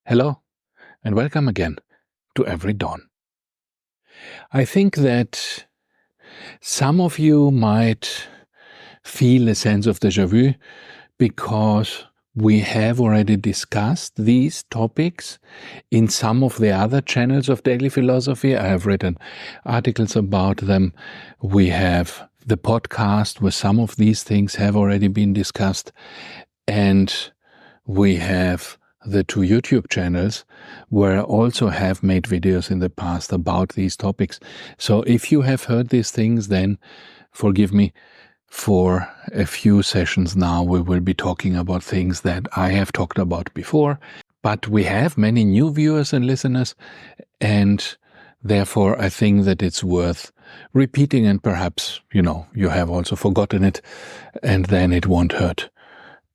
Hello, and welcome again to Every Dawn. I think that some of you might feel a sense of déjà vu because we have already discussed these topics in some of the other channels of Daily Philosophy. I have written articles about them. We have the podcast where some of these things have already been discussed, and we have the two YouTube channels where I also have made videos in the past about these topics. So if you have heard these things, then forgive me. For a few sessions now, we will be talking about things that I have talked about before, but we have many new viewers and listeners, and therefore I think that it's worth repeating, and perhaps, you have also forgotten it, and then it won't hurt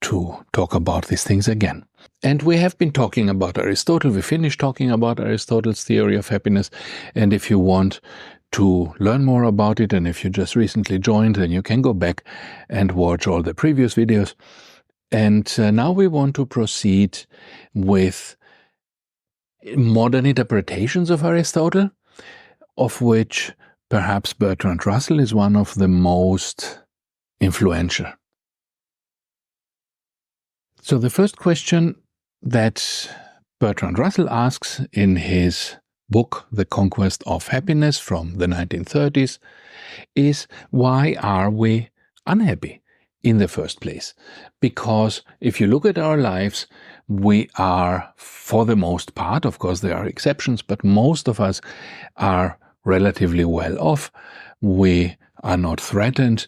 to talk about these things again. And we have been talking about Aristotle. We finished talking about Aristotle's theory of happiness, and if you want to learn more about it, and if you just recently joined, then you can go back and watch all the previous videos. And now we want to proceed with modern interpretations of Aristotle, of which perhaps Bertrand Russell is one of the most influential. So the first question that Bertrand Russell asks in his book, The Conquest of Happiness, from the 1930s, is why are we unhappy in the first place? Because if you look at our lives, we are, for the most part, of course there are exceptions, but most of us are relatively well off. We are not threatened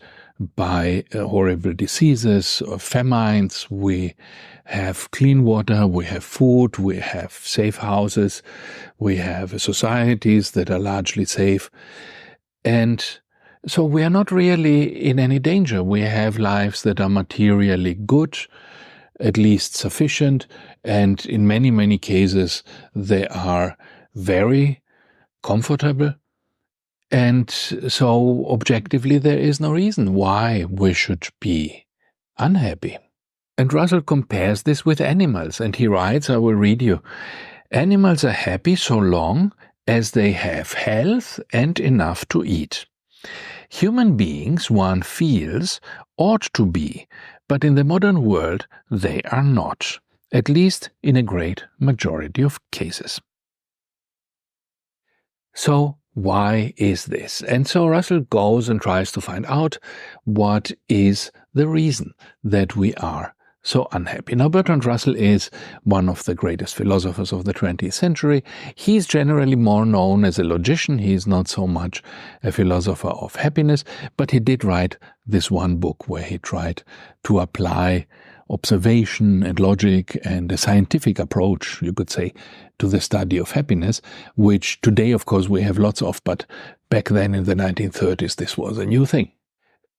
by horrible diseases or famines. We have clean water, we have food, we have safe houses, we have societies that are largely safe. And so we are not really in any danger. We have lives that are materially good, at least sufficient, and in many, many cases they are very comfortable. And so objectively there is no reason why we should be unhappy. And Russell compares this with animals, and he writes, I will read you, animals are happy so long as they have health and enough to eat. Human beings, one feels, ought to be, but in the modern world they are not, at least in a great majority of cases. So why is this? And so Russell goes and tries to find out what is the reason that we are so unhappy. Now, Bertrand Russell is one of the greatest philosophers of the 20th century. He's generally more known as a logician. He is not so much a philosopher of happiness, but he did write this one book where he tried to apply observation and logic and a scientific approach, you could say, to the study of happiness, which today, of course, we have lots of, but back then in the 1930s, this was a new thing.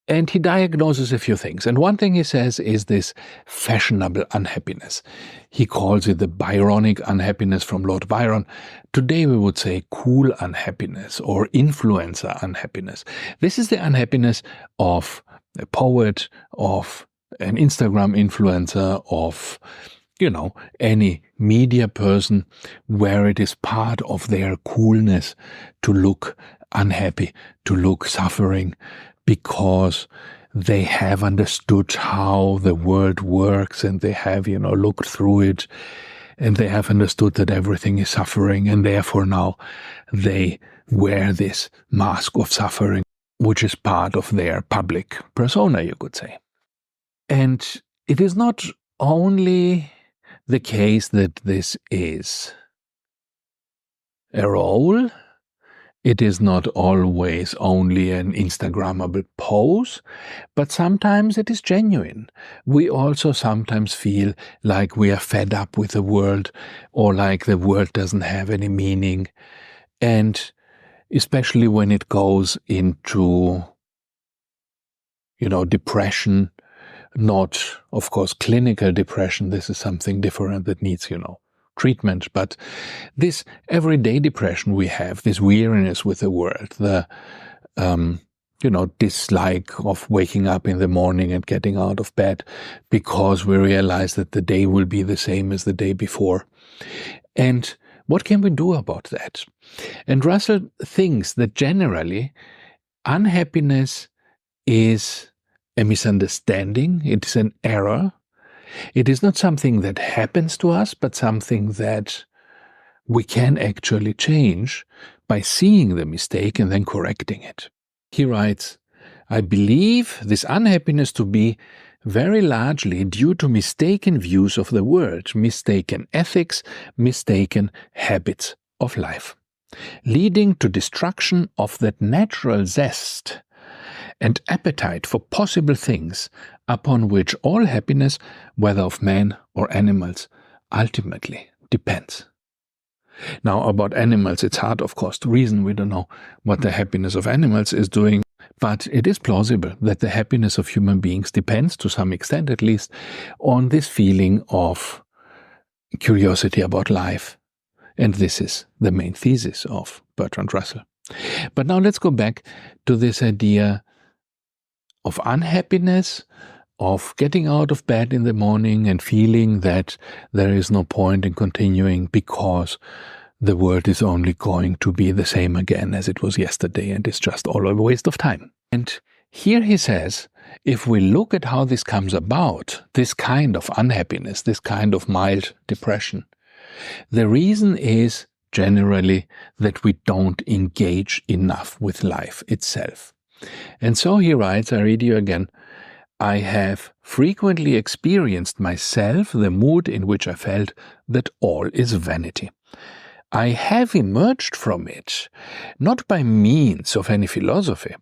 And he diagnoses a few things. And one thing he says is this fashionable unhappiness. He calls it the Byronic unhappiness from Lord Byron. Today we would say cool unhappiness or influencer unhappiness. This is the unhappiness of a poet, of an Instagram influencer, of, any media person, where it is part of their coolness to look unhappy, to look suffering, because they have understood how the world works, and they have, looked through it, and they have understood that everything is suffering, and therefore now they wear this mask of suffering, which is part of their public persona, you could say. And it is not only the case that this is a role. It is not always only an Instagrammable pose, but sometimes it is genuine. We also sometimes feel like we are fed up with the world, or like the world doesn't have any meaning. And especially when it goes into, depression, not, of course, clinical depression. This is something different that needs, treatment, but this everyday depression we have, this weariness with the world, the dislike of waking up in the morning and getting out of bed because we realize that the day will be the same as the day before. And what can we do about that? And Russell thinks that generally unhappiness is a misunderstanding, it is an error. It is not something that happens to us, but something that we can actually change by seeing the mistake and then correcting it. He writes, I believe this unhappiness to be very largely due to mistaken views of the world, mistaken ethics, mistaken habits of life, leading to destruction of that natural zest and appetite for possible things upon which all happiness, whether of man or animals, ultimately depends. Now, about animals, it's hard, of course, to reason. We don't know what the happiness of animals is doing, but it is plausible that the happiness of human beings depends, to some extent at least, on this feeling of curiosity about life. And this is the main thesis of Bertrand Russell. But now let's go back to this idea of unhappiness, of getting out of bed in the morning and feeling that there is no point in continuing because the world is only going to be the same again as it was yesterday and it's just all a waste of time. And here he says, if we look at how this comes about, this kind of unhappiness, this kind of mild depression, the reason is generally that we don't engage enough with life itself. And so he writes, I read you again, I have frequently experienced myself the mood in which I felt that all is vanity. I have emerged from it, not by means of any philosophy,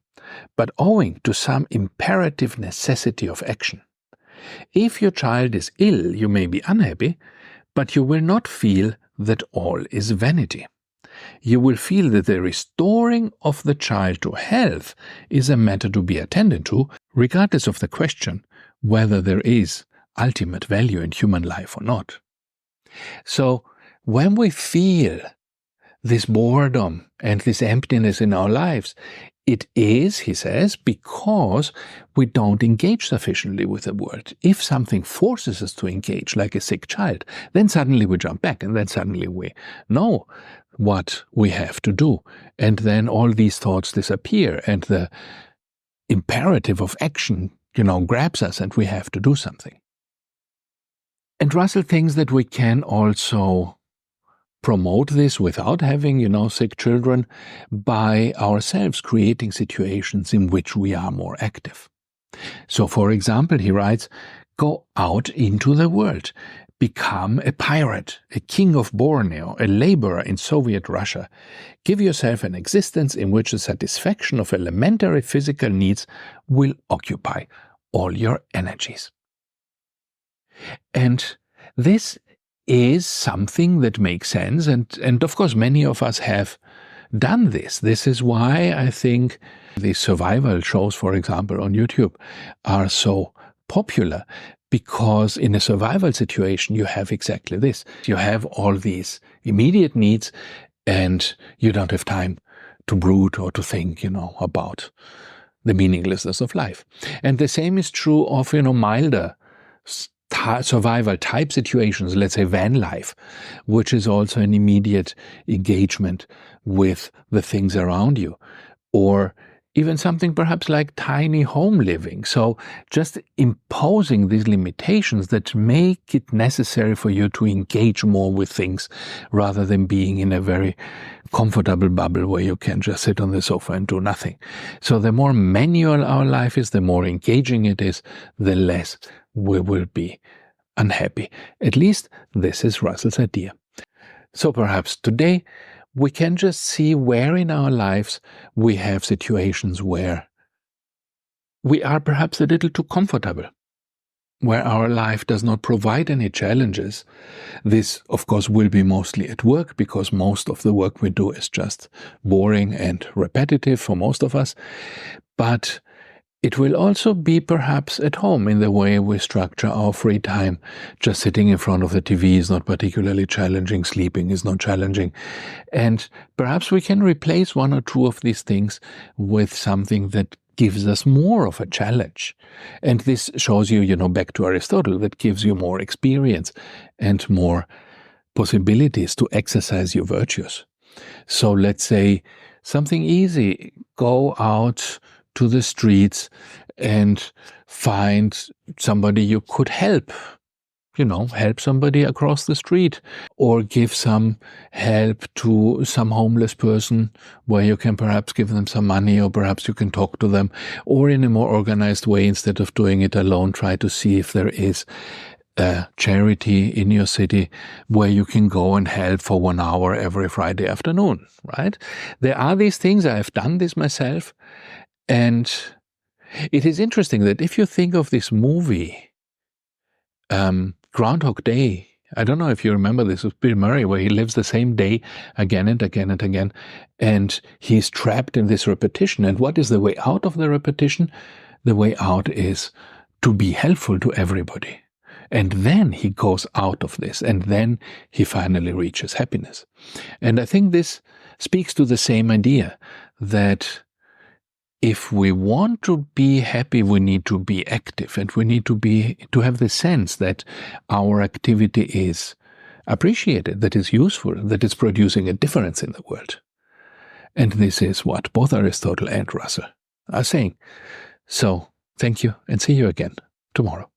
but owing to some imperative necessity of action. If your child is ill, you may be unhappy, but you will not feel that all is vanity. You will feel that the restoring of the child to health is a matter to be attended to, regardless of the question whether there is ultimate value in human life or not. So, when we feel this boredom and this emptiness in our lives, it is, he says, because we don't engage sufficiently with the world. If something forces us to engage, like a sick child, then suddenly we jump back and then suddenly we know what we have to do. And then all these thoughts disappear and the imperative of action, grabs us and we have to do something. And Russell thinks that we can also promote this without having, sick children by ourselves creating situations in which we are more active. So, for example, he writes, go out into the world. Become a pirate, a king of Borneo, a laborer in Soviet Russia. Give yourself an existence in which the satisfaction of elementary physical needs will occupy all your energies. And this is something that makes sense, and of course many of us have done this. This is why I think the survival shows, for example, on YouTube are so popular. Because in a survival situation, you have exactly this. You have all these immediate needs and you don't have time to brood or to think, about the meaninglessness of life. And the same is true of, milder survival type situations, let's say van life, which is also an immediate engagement with the things around you. Or even something perhaps like tiny home living. So just imposing these limitations that make it necessary for you to engage more with things rather than being in a very comfortable bubble where you can just sit on the sofa and do nothing. So the more manual our life is, the more engaging it is, the less we will be unhappy. At least this is Russell's idea. So perhaps today we can just see where in our lives we have situations where we are perhaps a little too comfortable, where our life does not provide any challenges. This, of course, will be mostly at work because most of the work we do is just boring and repetitive for most of us. But it will also be perhaps at home in the way we structure our free time. Just sitting in front of the TV is not particularly challenging. Sleeping is not challenging. And perhaps we can replace one or two of these things with something that gives us more of a challenge. And this shows you, back to Aristotle, that gives you more experience and more possibilities to exercise your virtues. So let's say something easy, go out to the streets and find somebody you could help. Help somebody across the street, or give some help to some homeless person where you can perhaps give them some money, or perhaps you can talk to them, or in a more organized way, instead of doing it alone, try to see if there is a charity in your city where you can go and help for 1 hour every Friday afternoon, right? There are these things. I have done this myself. And it is interesting that if you think of this movie, Groundhog Day. I don't know if you remember this with Bill Murray, where he lives the same day again and again and again, and he's trapped in this repetition. And what is the way out of the repetition? The way out is to be helpful to everybody. And then he goes out of this, and then he finally reaches happiness. And I think this speaks to the same idea, that if we want to be happy, we need to be active, and we need to have the sense that our activity is appreciated, that is useful, that is producing a difference in the world. And this is what both Aristotle and Russell are saying. So, thank you, and see you again tomorrow.